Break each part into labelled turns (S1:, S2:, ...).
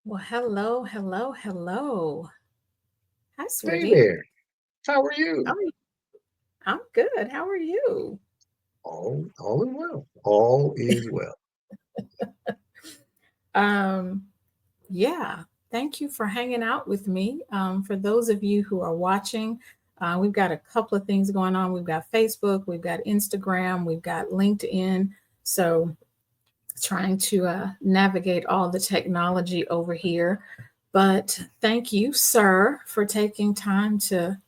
S1: Well, hello, hello, hello. Hi,
S2: Hey
S1: sweetie.
S2: there. How are
S1: How
S2: you?
S1: are you? I'm good. How are you?
S2: All is well. All is well.
S1: Um, yeah. Thank you for hanging out with me. For those of you who are watching, we've got a couple of things going on. We've got Facebook, we've got Instagram, we've got LinkedIn. So, trying to navigate all the technology over here. But thank you, sir, for taking time to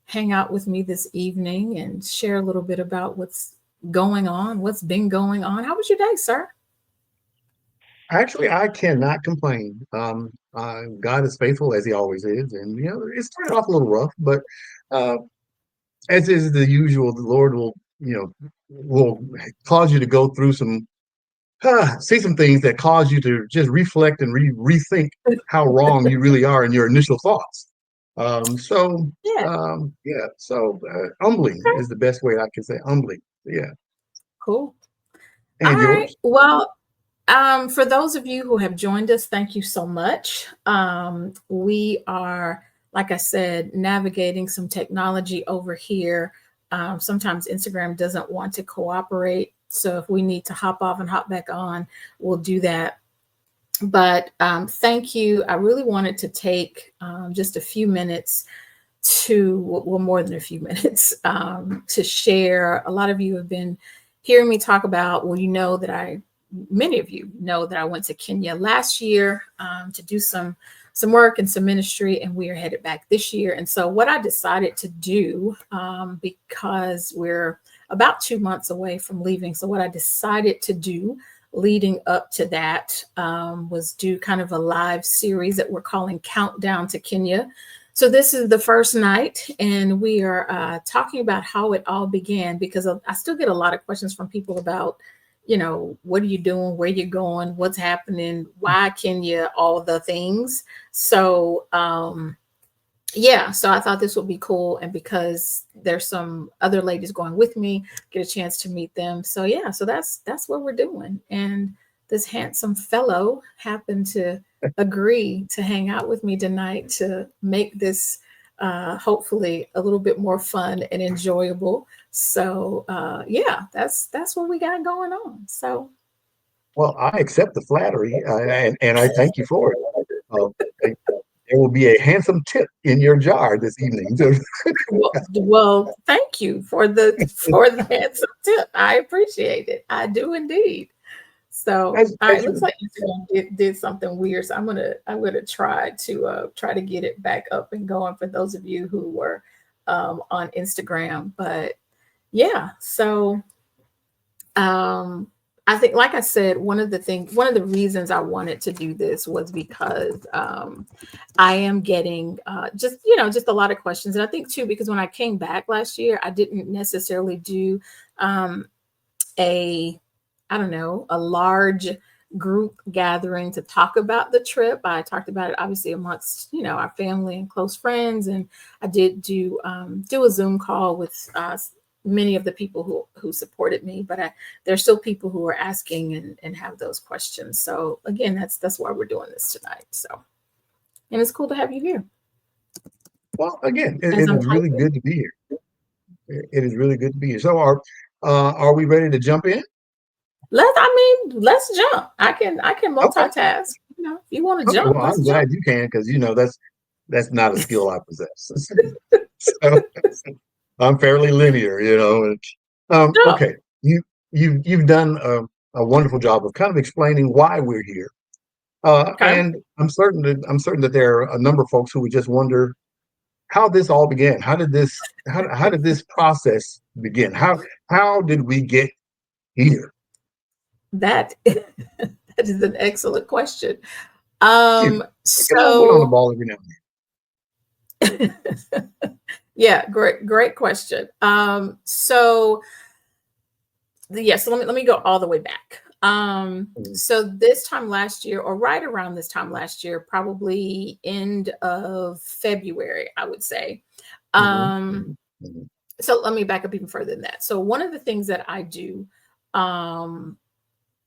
S1: hang out with me this evening and share a little bit about what's going on, what's been going on. How was your day, sir?
S2: Actually, I cannot complain. God is faithful as He always is, and it started off a little rough, but uh, as is the usual, the Lord will cause you to go through see some things that cause you to just reflect and rethink how wrong you really are in your initial thoughts. Um, so,
S1: Yeah.
S2: yeah, so humbling
S1: Okay.
S2: is the best way I can say humbling. Yeah,
S1: Cool. All
S2: and
S1: right.
S2: yours?
S1: Well, for those of you who have joined us, thank you so much. We are, like I said, navigating some technology over here. Sometimes Instagram doesn't want to cooperate. So if we need to hop off and hop back on, we'll do that. But thank you. I really wanted to take just a few minutes well, more than a few minutes to share. A lot of you have been hearing me talk about, well, many of you know that I went to Kenya last year to do some work and some ministry, and we are headed back this year. And so, what I decided to do, because we're about 2 months away from leaving, so what I decided to do leading up to that was do kind of a live series that we're calling Countdown to Kenya. So this is the first night, and we are talking about how it all began because I still get a lot of questions from people about, what are you doing, where you're going, what's happening, why Kenya, all the things. So yeah, so I thought this would be cool, and because there's some other ladies going with me, get a chance to meet them. So yeah, so that's what we're doing, and this handsome fellow happened to agree to hang out with me tonight to make this hopefully a little bit more fun and enjoyable. So yeah, that's what we got going on. So
S2: Well, I accept the flattery, and I thank you for it. Uh, there will be a handsome tip in your jar this evening. So,
S1: well, thank you for the for the handsome tip. I appreciate it. I do indeed. So,
S2: as
S1: all right,
S2: as
S1: looks
S2: you
S1: like Instagram did something weird. So I'm gonna try to get it back up and going for those of you who were on Instagram. But yeah, so um, I think, like I said, one of the reasons I wanted to do this was because I am getting just a lot of questions, and I think too because when I came back last year, I didn't necessarily do um, a I don't know, a large group gathering to talk about the trip. I talked about it obviously amongst, our family and close friends. And I did do a Zoom call with many of the people who supported me, but there's still people who are asking and have those questions. So again, that's why we're doing this tonight. So, and it's cool to have you here
S2: well, again,
S1: as
S2: it
S1: I'm
S2: is really
S1: typing.
S2: good to be here. It is really good to be here. So, are we ready to jump in?
S1: Let's jump. I can
S2: Okay.
S1: multitask. If you want to
S2: Okay.
S1: jump,
S2: Well,
S1: let's
S2: I'm
S1: jump.
S2: glad you can because that's not a skill I possess. So, I'm fairly linear,
S1: Jump.
S2: okay. You've done a wonderful job of kind of explaining why we're here.
S1: Okay.
S2: And I'm certain that there are a number of folks who would just wonder how this all began. How did this process begin? How did we get here?
S1: That that is an excellent question.
S2: You, because I went on the
S1: So
S2: ball every now and
S1: yeah, great question. So let me go all the way back.
S2: then.
S1: So this time last year, or right around this time last year, probably end of February, I would say.
S2: Mhm,
S1: Um,
S2: mhm, mhm,
S1: so let me back up even further than that. So one of the things that I do, um,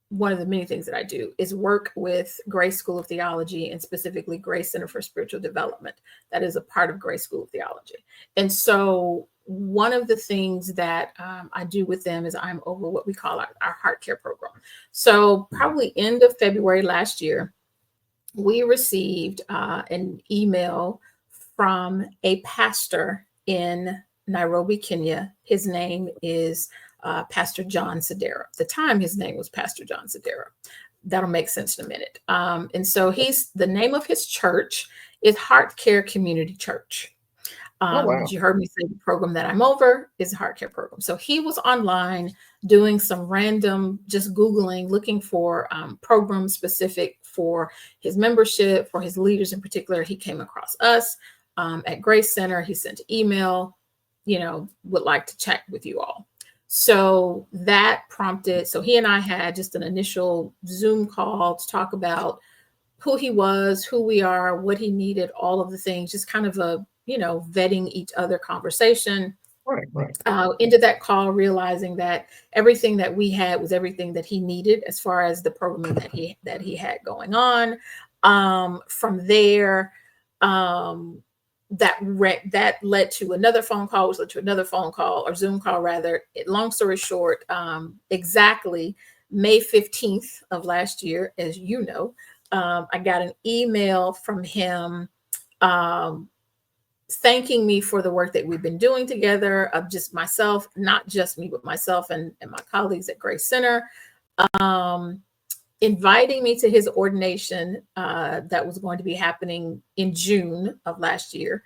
S1: one of the many things that I do is work with Grace School of Theology and specifically Grace Center for Spiritual Development. That is a part of Grace School of Theology. And so, one of the things that I do with them is I'm over what we call our heart care program. So,
S2: mhm,
S1: probably end of February last year, we received an email from a pastor in Nairobi, Kenya. His name is Pastor John Sedera. At the time, his name was Pastor John Sedera. That'll make sense in a minute. And so the name of his church is Heart Care Community Church.
S2: Oh wow.
S1: As you heard me say, the program that I'm over is a heart care program. So he was online doing some random, just Googling, looking for programs specific for his membership, for his leaders in particular. He came across us at Grace Center. He sent an email, would like to chat with you all. So that prompted, so he and I had just an initial Zoom call to talk about who he was, who we are, what he needed, all of the things, just kind of a, vetting each other conversation.
S2: Right, right.
S1: Into that call, realizing that everything that we had was everything that he needed as far as the programming that he had going on. From there, that led to another phone call, which led to another phone call, or Zoom call rather. Long story short, exactly May 15th of last year, as you know, I got an email from him thanking me for the work that we've been doing together, of just myself, not just me, but myself and my colleagues at Grace Center, inviting me to his ordination that was going to be happening in June of last year.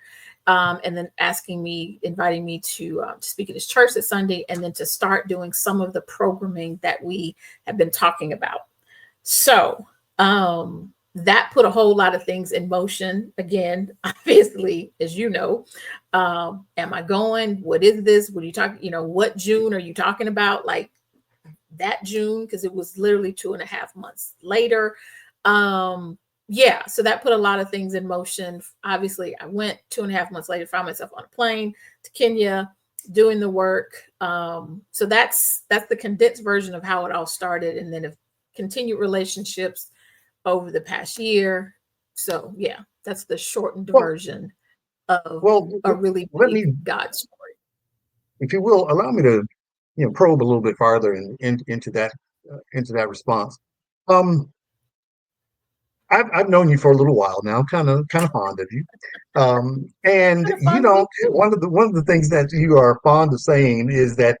S1: And then inviting me to speak at his church this Sunday, and then to start doing some of the programming that we have been talking about. So that put a whole lot of things in motion. Again, obviously, as you know, am I going? What is this? What are you talking? What June are you talking about? Like that June, because it was literally 2.5 months later. Yeah, so that put a lot of things in motion. Obviously, I went 2.5 months later, found myself on a plane to Kenya, doing the work. So that's the condensed version of how it all started, and then continued relationships over the past year. So yeah, that's the shortened
S2: Well,
S1: version of
S2: well,
S1: a really
S2: let
S1: big
S2: me,
S1: God story.
S2: if you will, allow me to, probe a little bit farther into that response. Um, I've known you for a little while now. Kind of fond of you. And
S1: Kind of fun to be too.
S2: one of the things that you are fond of saying is that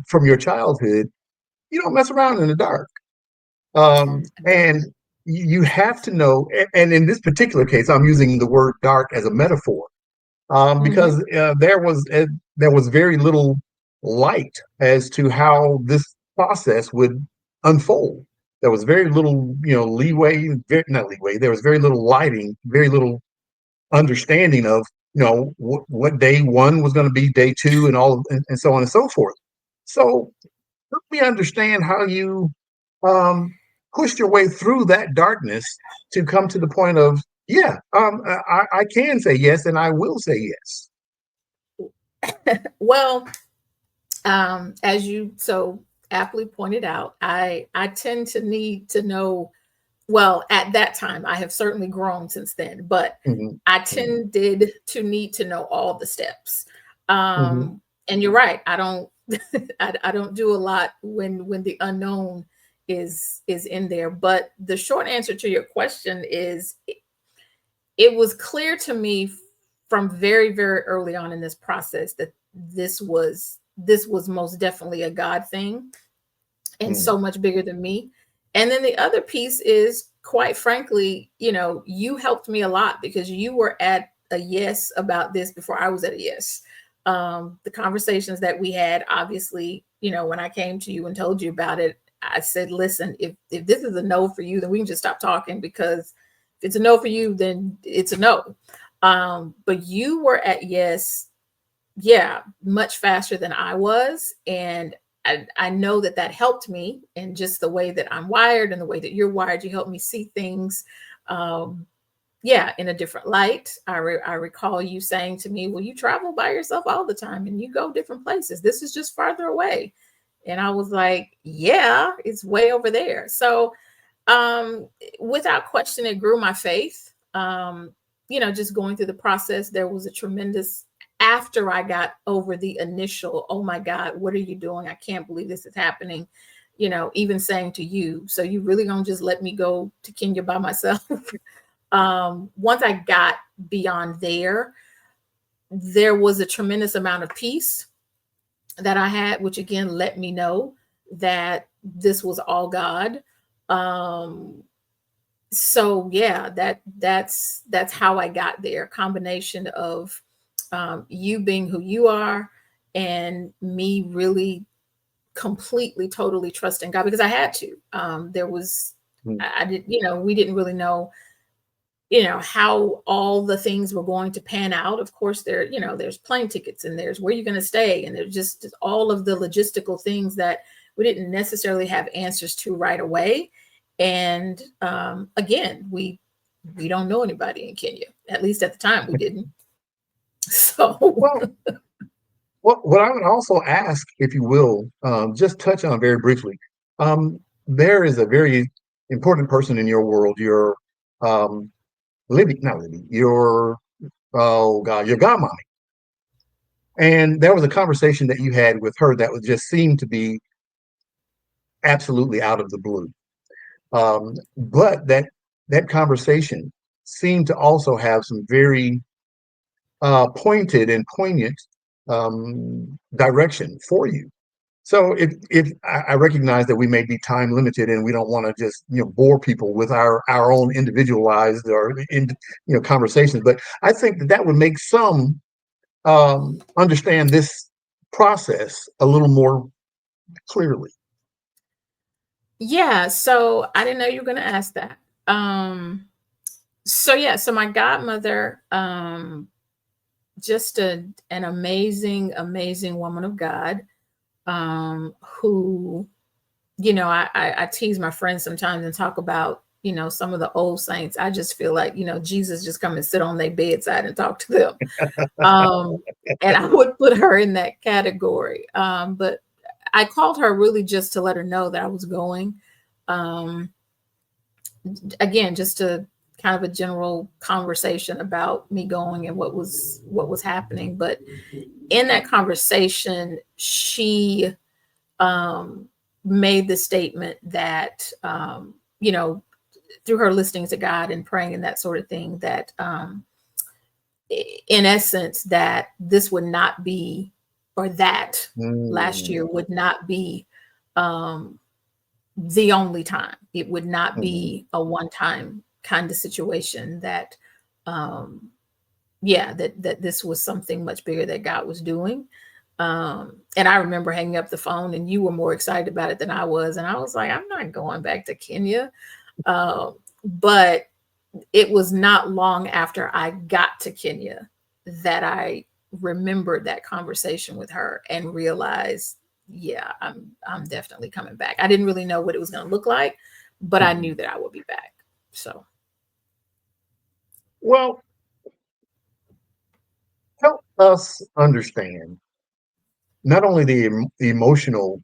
S2: from your childhood, you don't mess around in the dark. And you have to know. And in this particular case, I'm using the word dark as a metaphor,
S1: Mm-hmm.
S2: because there was very little light as to how this process would unfold. There was very little, leeway, not leeway. There was very little lighting, very little understanding of, what day one was going to be, day two, and and so on and so forth. So help me understand how you um, pushed your way through that darkness to come to the point of, yeah, I can say yes, and I will say yes.
S1: Well, as you so aptly pointed out, I tend to need to know. Well, at that time, I have certainly grown since then, but
S2: Mhm,
S1: I
S2: mhm,
S1: tended to need to know all the steps.
S2: mhm,
S1: And you're right. I don't I don't do a lot when the unknown is in there. But the short answer to your question is it was clear to me from very, very early on in this process that this was most definitely a God thing, and
S2: mhm.
S1: so much bigger than me. And then the other piece is, quite frankly, you helped me a lot because you were at a yes about this before I was at a yes. The conversations that we had, obviously, when I came to you and told you about it, I said, listen, if this is a no for you, then we can just stop talking, because if it's a no for you, then it's a no. But you were at yes, yeah, much faster than I was. And I know that helped me, and just the way that I'm wired and the way that you're wired, you helped me see things, um, yeah, in a different light. I recall you saying to me, well, you travel by yourself all the time and you go different places. This is just farther away. And I was like, yeah, it's way over there. So um, without question, it grew my faith. Just going through the process, there was a tremendous, after I got over the initial, oh my God, what are you doing? I can't believe this is happening. even saying to you, so you really gonna just let me go to Kenya by myself? Once I got beyond there, there was a tremendous amount of peace that I had, which again let me know that this was all God. Um, so yeah, that's how I got there. Combination of you being who you are, and me really completely, totally trusting God, because I had to. There was,
S2: Mm.
S1: I did, we didn't really know, how all the things were going to pan out. Of course, there's plane tickets, and there's where you're going to stay, and there's just all of the logistical things that we didn't necessarily have answers to right away. And again, we don't know anybody in Kenya. At least at the time, we didn't. So
S2: Well, what I would also ask, if you will, just touch on very briefly. There is a very important person in your world, your um, not Libby, your oh God, your godmommy. And there was a conversation that you had with her that would just seem to be absolutely out of the blue. But that conversation seemed to also have some very pointed and poignant direction for you. So if I recognize that we may be time limited and we don't want to just bore people with our own individualized or conversations, but I think that would make some understand this process a little more clearly.
S1: yeah, so I didn't know you were going to ask that. Um, so yeah, so my godmother, just an amazing, amazing woman of God, who, I tease my friends sometimes and talk about, some of the old saints. I just feel like, Jesus just come and sit on their bedside and talk to them. Um, and I would put her in that category. But I called her really just to let her know that I was going. Um, again, just a kind of a general conversation about me going and what was happening. But in that conversation, she um, made the statement that through her listening to God and praying and that sort of thing, that in essence, that this would not be, or that last year
S2: Mm,
S1: would not be um, the only time. It would not
S2: mm,
S1: be a one-time kind of situation. That yeah, that this was something much bigger that God was doing. And I remember hanging up the phone, and you were more excited about it than I was, and I was like, I'm not going back to Kenya. But it was not long after I got to Kenya that I remembered that conversation with her and realized, yeah, I'm definitely coming back. I didn't really know what it was going to look like, but I
S2: mm.
S1: knew that I would be back. So
S2: Well, help us understand not only the emotional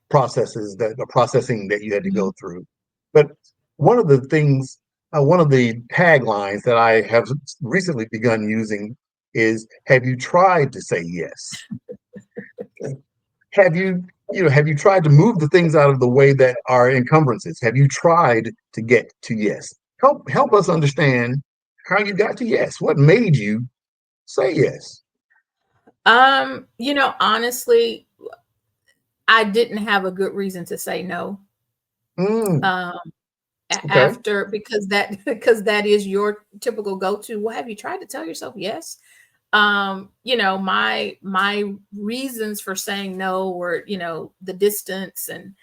S2: processes that the processing that you had to
S1: mhm.
S2: go through, but one of the things, one of the taglines that I have recently begun using is, "Have you tried to say yes? Have have you tried to move the things out of the way that are encumbrances? Have you tried to get to yes? Help us understand how you got to yes. What made you say yes?"
S1: Honestly, I didn't have a good reason to say no.
S2: Mm,
S1: Um,
S2: okay.
S1: after, because that because that is your typical go-to. Well, have you tried to tell yourself yes? My reasons for saying no were, the distance and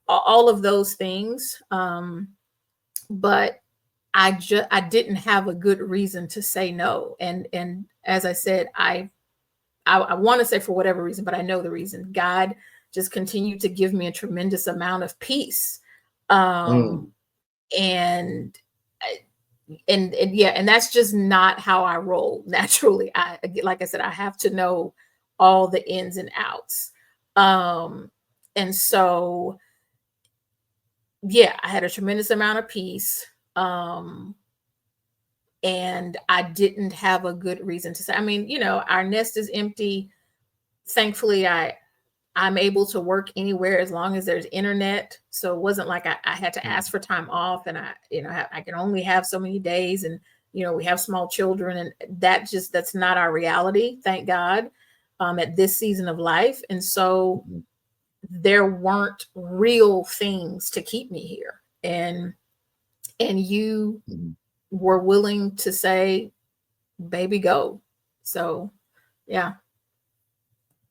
S1: all of those things. But I didn't have a good reason to say no. And as I said, I want to say for whatever reason, but I know the reason. God just continued to give me a tremendous amount of peace.
S2: Mm,
S1: Um, and and yeah, and that's just not how I roll naturally. Like I said, I have to know all the ins and outs. Um, and so yeah, I had a tremendous amount of peace. Um, and I didn't have a good reason to say. I mean, our nest is empty. Thankfully, I'm able to work anywhere as long as there's internet. So it wasn't like I had to
S2: Mm,
S1: ask for time off, and I can only have so many days, and we have small children, and that's not our reality, thank God, at this season of life. And so
S2: mhm,
S1: there weren't real things to keep me here. And you
S2: mhm.
S1: were willing to say, baby, go. So yeah.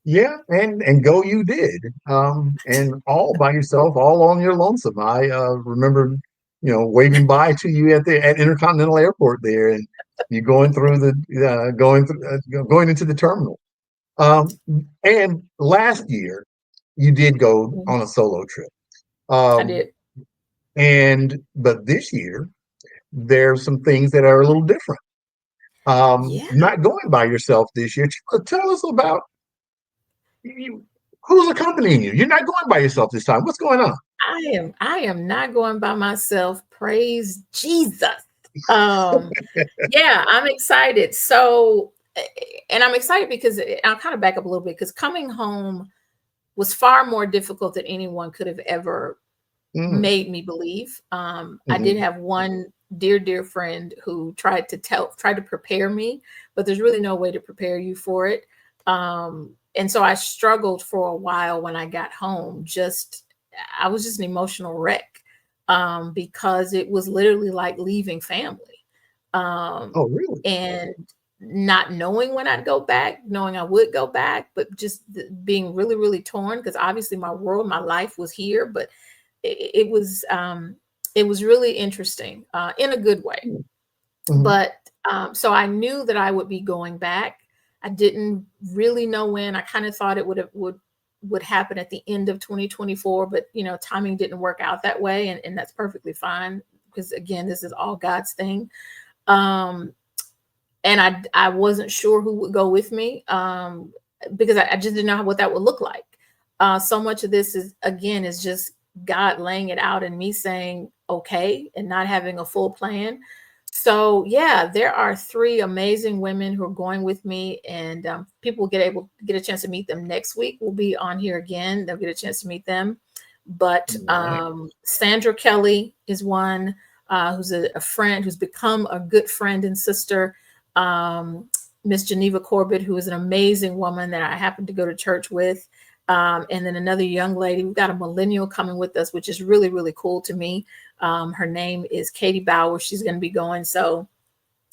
S2: Yeah, and go you did, and all by yourself, all on your lonesome. I remember, waving bye to you at Intercontinental Airport there, and you going through the going into the terminal. Um, and last year, you did go
S1: Mhm.
S2: on a solo trip.
S1: I
S2: Um,
S1: did.
S2: but this year, there's some things that are a little different.
S1: Yeah.
S2: Not going by yourself this year. Tell us about you, who's accompanying you. You're not going by yourself this time. What's going on?
S1: I am not going by myself. Praise Jesus. Um, yeah, I'm excited. So, and I'm excited because I'll kind of back up a little bit, because coming home was far more difficult than anyone could have ever
S2: Mm,
S1: made me believe. I did
S2: mhm,
S1: have one dear, dear friend who tried to prepare me, but there's really no way to prepare you for it. And so I struggled for a while when I got home. I was just an emotional wreck, because it was literally like leaving family.
S2: oh,
S1: Um,
S2: really?
S1: and not knowing when I'd go back, knowing I would go back, but just being really, really torn, because obviously my world, my life was here, but it was really interesting, in a good way.
S2: Mhm.
S1: But so I knew that I would be going back. I didn't really know when. I kind of thought it would happen at the end of 2024, but timing didn't work out that way, and that's perfectly fine, because again, this is all God's thing. Um, and I wasn't sure who would go with me, because I just didn't know what that would look like. So much of this is just God laying it out and me saying okay and not having a full plan. So yeah, there are three amazing women who are going with me, and people will get a chance to meet them next week. We'll be on here again. They'll get a chance to meet them. But
S2: Right.
S1: Sandra Kelly is one, who's a friend who's become a good friend and sister. Um, Miss Geneva Corbett, who is an amazing woman that I happen to go to church with. And then another young lady. We've got a millennial coming with us, which is really, really cool to me. Her name is Katie Bauer. She's going to be going. So,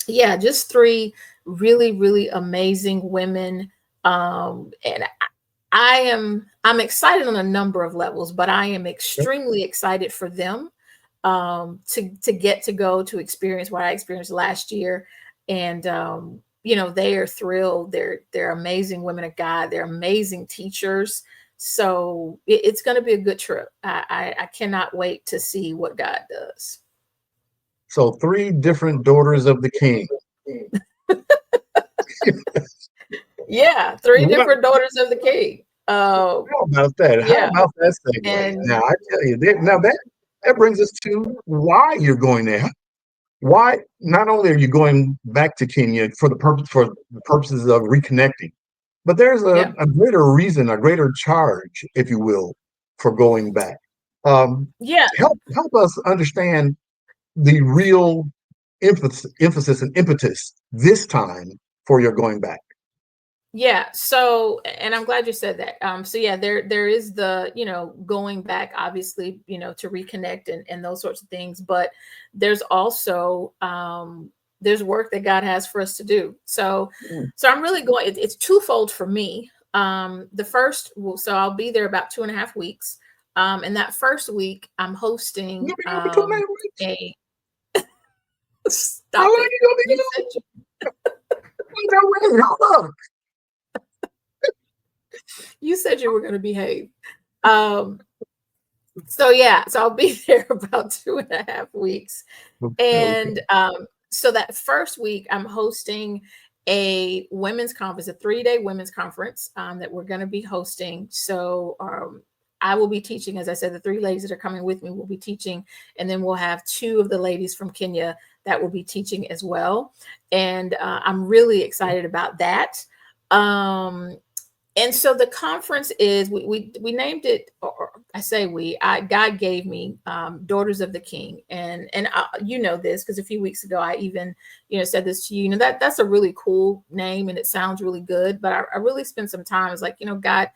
S1: yeah, just three really, really amazing women. And I'm excited on a number of levels, but I am
S2: Yep.
S1: extremely excited for them, to get to go to experience what I experienced last year. And they are thrilled. They're amazing women of God. They're amazing teachers. So it's going to be a good trip. I cannot wait to see what God does.
S2: So three different daughters of the king.
S1: Yeah, three
S2: What
S1: different daughters of the king.
S2: how about that? How
S1: Yeah,
S2: about that segue?
S1: and
S2: Now I tell you, now that brings us to why you're going there. Why not only are you going back to Kenya for the purposes of reconnecting, but there's
S1: yeah,
S2: a greater reason, a greater charge, if you will, for going back.
S1: yeah,
S2: Help us understand the real emphasis and impetus this time for your going back.
S1: yeah. So, and I'm glad you said that. So yeah, there is the going back, obviously, to reconnect and those sorts of things, but there's also there's work that God has for us to do. So,
S2: Mm.
S1: I'm really going. It's twofold for me. The first, so I'll be there about 2.5 weeks. And that first week, I'm hosting
S2: You'll be over 2 and a half weeks.
S1: a
S2: How
S1: stop
S2: long
S1: it.
S2: you gonna be
S1: You
S2: gone?
S1: said
S2: Hold up.
S1: you said you were going to behave. Um, so yeah, so I'll be there about 2.5 weeks.
S2: Okay.
S1: And so that first week, I'm hosting a women's conference, a 3-day women's conference, that we're going to be hosting. So I will be teaching, as I said, the three ladies that are coming with me will be teaching, and then we'll have two of the ladies from Kenya that will be teaching as well. And I'm really excited about that. Um, And so the conference is, we named it, or I say God gave me, Daughters of the King. And you know this, because a few weeks ago I even, said this to you. That's a really cool name and it sounds really good, but I really spent some time. It's like, God,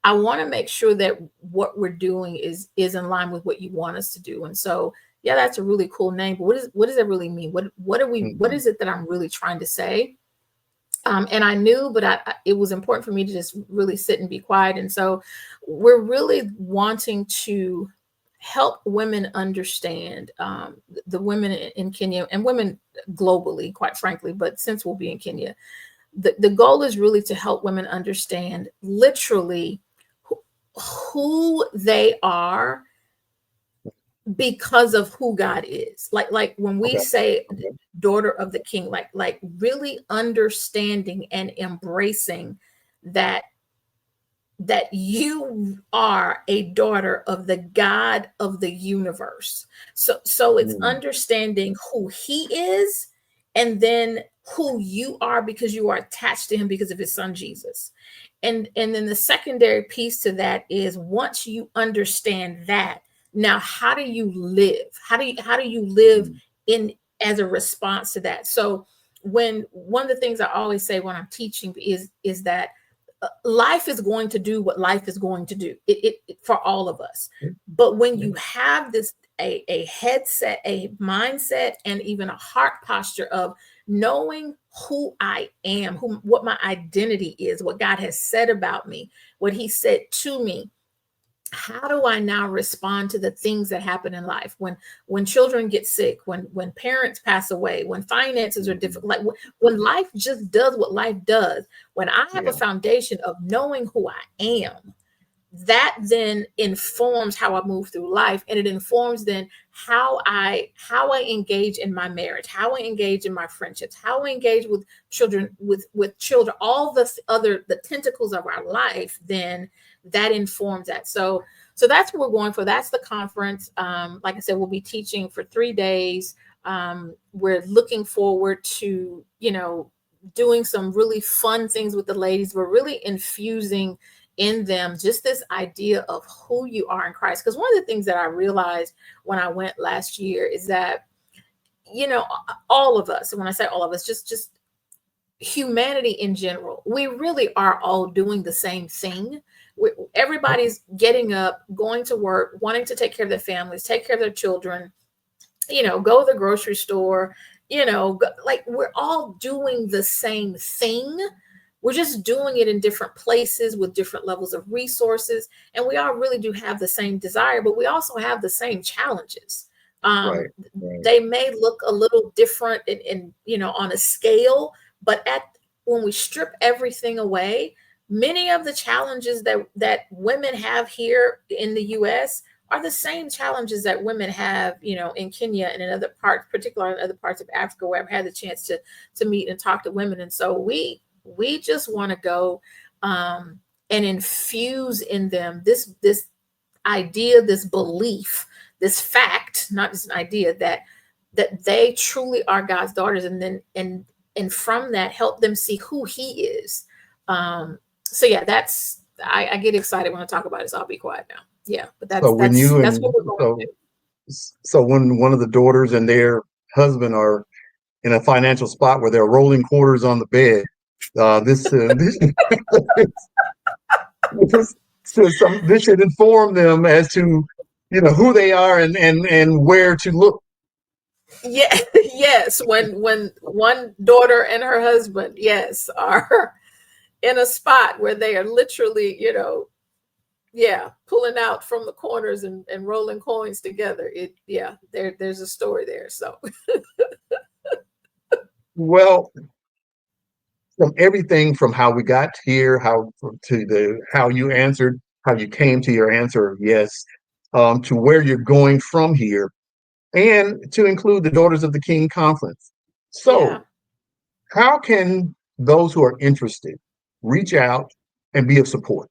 S1: I want to make sure that what we're doing is in line with what you want us to do. And so, yeah, that's a really cool name. But what does that really mean? What
S2: Mhm.
S1: is it that I'm really trying to say? And I knew, but it was important for me to just really sit and be quiet. And so we're really wanting to help women understand, the women in Kenya and women globally, quite frankly, but since we'll be in Kenya, the goal is really to help women understand literally who, who they are because of who God is. Like when we
S2: Okay.
S1: say
S2: Okay.
S1: daughter of the king, like really understanding and embracing that you are a daughter of the God of the universe. So it's
S2: Mm.
S1: understanding who he is, and then who you are because you are attached to him because of his son Jesus. And then the secondary piece to that is, once you understand that, now how do you live? How do you live
S2: Mhm.
S1: in as a response to that? So when one of the things I always say when I'm teaching is that life is going to do what life is going to do, for all of us.
S2: Yeah.
S1: But when
S2: Yeah.
S1: you have this, a headset, a mindset, and even a heart posture of knowing who I am, what my identity is, what God has said about me, what he said to me, how do I now respond to the things that happen in life, when children get sick, when parents pass away, when finances are
S2: Mhm.
S1: difficult, like when life just does what life does. When I have a
S2: Yeah.
S1: foundation of knowing who I am, that then informs how I move through life, and it informs then how I engage in my marriage, how I engage in my friendships, how I engage with children, with children, all the tentacles of our life. Then that informs that. So that's what we're going for. That's the conference. Like I said, we'll be teaching for 3 days. We're looking forward to doing some really fun things with the ladies. We're really infusing in them just this idea of who you are in Christ. Because one of the things that I realized when I went last year is that, all of us, and when I say all of us, just humanity in general, we really are all doing the same thing. Everybody's getting up, going to work, wanting to take care of their families, take care of their children, go to the grocery store, like we're all doing the same thing. We're just doing it in different places with different levels of resources. And we all really do have the same desire, but we also have the same challenges.
S2: Right.
S1: Um,
S2: Right.
S1: they may look a little different on a scale, but when we strip everything away, many of the challenges that women have here in the US are the same challenges that women have, in Kenya and in other parts, particularly in other parts of Africa, where I've had the chance to meet and talk to women. And so we just want to go, and infuse in them this idea, this belief, this fact, not just an idea, that they truly are God's daughters, and then and from that help them see who he is. So yeah, that's I get excited when I talk about it, so I'll be quiet now. Yeah, but
S2: So when you
S1: that's
S2: and
S1: what we're going to
S2: so
S1: do.
S2: so when one of the daughters and their husband are in a financial spot where they're rolling quarters on the bed, this this should inform them as to who they are and where to look.
S1: Yeah, yes. When one daughter and her husband, yes, are in a spot where they are literally, yeah, pulling out from the corners and rolling coins together. There's a story there. So
S2: Well, from everything from how we got here, how you answered, how you came to your answer of yes, to where you're going from here, and to include the Daughters of the King conference.
S1: yeah,
S2: So, how can those who are interested reach out and be of support?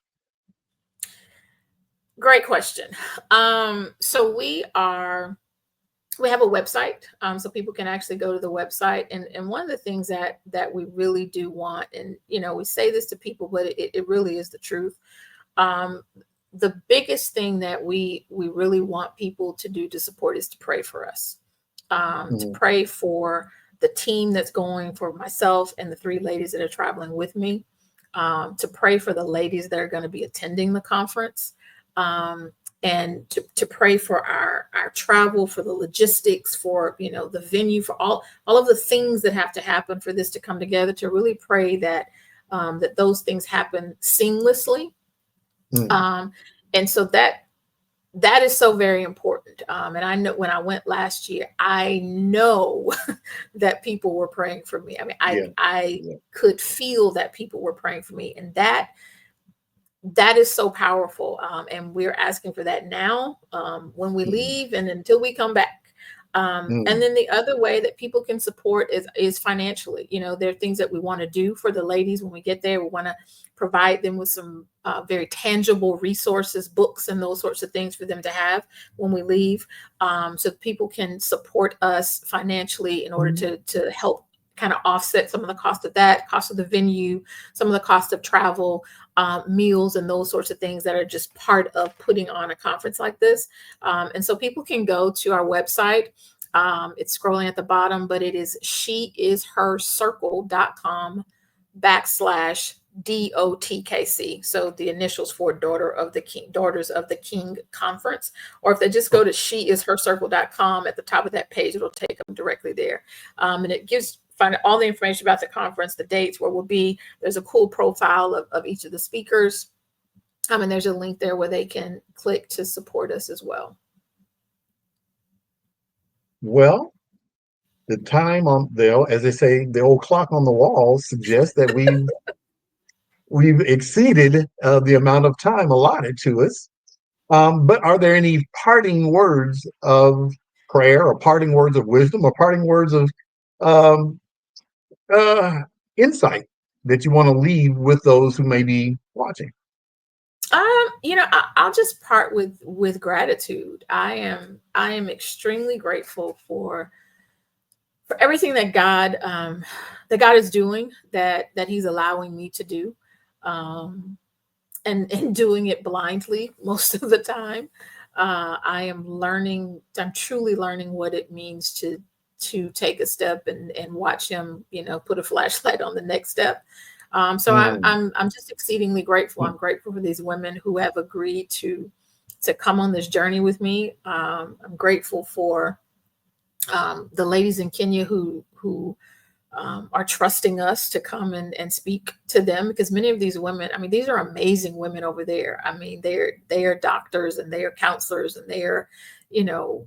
S1: great question. So we are. we have a website, so people can actually go to the website. And one of the things that we really do want, and we say this to people, but it really is the truth. Um, the biggest thing that we really want people to do to support is to pray for us, to
S2: Mhm.
S1: pray for the team that's going, for myself and the three ladies that are traveling with me, to pray for the ladies that are going to be attending the conference, um, and to pray for our travel, for the logistics, for the venue, for all of the things that have to happen for this to come together. To really pray that that those things happen seamlessly,
S2: Mm.
S1: um, and so that is so very important. And I know when I went last year, I know that people were praying for me. I mean, I
S2: Yeah.
S1: I
S2: Yeah.
S1: could feel that people were praying for me, and that is so powerful. And we're asking for that now, when we
S2: Mm.
S1: leave and until we come back. And
S2: Mm.
S1: then the other way that people can support is financially. There are things that we want to do for the ladies when we get there. We want to provide them with some very tangible resources, books, and those sorts of things for them to have when we leave, so that people can support us financially in order
S2: Mm.
S1: to help kind of offset some of the cost of that, cost of the venue, some of the cost of travel, meals, and those sorts of things that are just part of putting on a conference like this. And so people can go to our website. It's scrolling at the bottom, but it is sheishercircle.com/DOTKC. So the initials for Daughters of the King Conference. Or if they just go to sheishercircle.com, at the top of that page, it'll take them directly there. And it gives find all the information about the conference, the dates, where we'll be. There's a cool profile of each of the speakers. And there's a link there where they can click to support us as well.
S2: Well, the time on as they say, the old clock on the wall suggests that we've exceeded the amount of time allotted to us. But are there any parting words of prayer, or parting words of wisdom, or parting words of um, uh, insight that you want to leave with those who may be watching?
S1: I'll just part with gratitude. I am extremely grateful for everything that God is doing, that He's allowing me to do, um, and doing it blindly most of the time. I am learning. I'm truly learning what it means to take a step and watch Him, put a flashlight on the next step. So I'm
S2: Mm.
S1: I'm I'm just exceedingly grateful. I'm grateful for these women who have agreed to come on this journey with me. I'm grateful for the ladies in Kenya who are trusting us to come and speak to them, because many of these women, I mean, these are amazing women over there. I mean, they are doctors, and they are counselors, and they are, you know,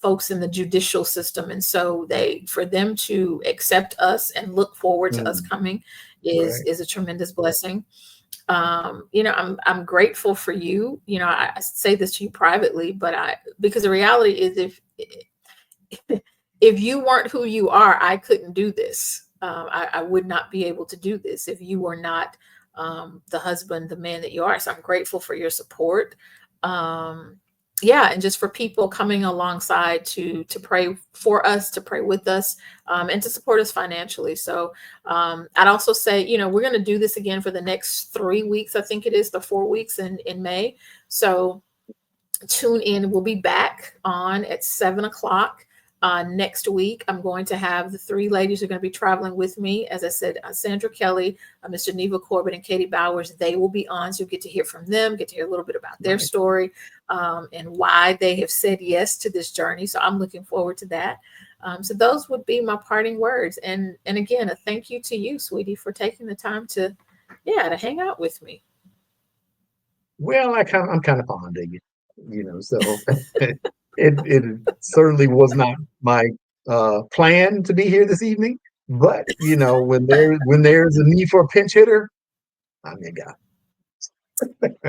S1: folks in the judicial system. And so for them to accept us and look forward to us
S2: Mm.
S1: coming is
S2: Right.
S1: is a tremendous blessing. I'm grateful for you. I say this to you privately, but because the reality is, if you weren't who you are, I couldn't do this. I would not be able to do this if you were not the husband, the man that you are. So I'm grateful for your support. Um, yeah, and just for people coming alongside to pray for us, to pray with us, and to support us financially. So I'd also say, we're going to do this again for the next 3 weeks. I think it is the 4 weeks in May. So tune in. We'll be back on at 7 o'clock next week. I'm going to have the three ladies who are going to be traveling with me. As I said, Sandra Kelly, Miss Geneva Corbett, and Katie Bowers. They will be on, so you'll get to hear from them, get to hear a little bit about their
S2: Right.
S1: story, and why they have said yes to this journey. So I'm looking forward to that. So those would be my parting words. And again, a thank you to you, sweetie, for taking the time to hang out with me.
S2: Well, I'm kind of fond of you, so it certainly was not my plan to be here this evening, but when there's a need for a pinch hitter, I'm your guy.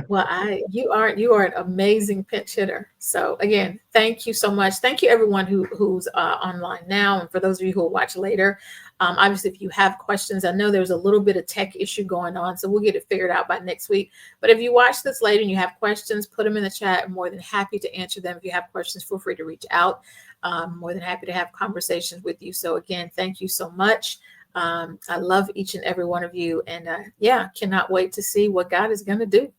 S1: Well, you are an amazing pinch hitter. So again, thank you so much. Thank you everyone who's online now, and for those of you who will watch later. Obviously, if you have questions, I know there's a little bit of tech issue going on, so we'll get it figured out by next week. But if you watch this later and you have questions, put them in the chat. I'm more than happy to answer them. If you have questions, feel free to reach out. More than happy to have conversations with you. So again, thank you so much. I love each and every one of you, and yeah, cannot wait to see what God is going to do.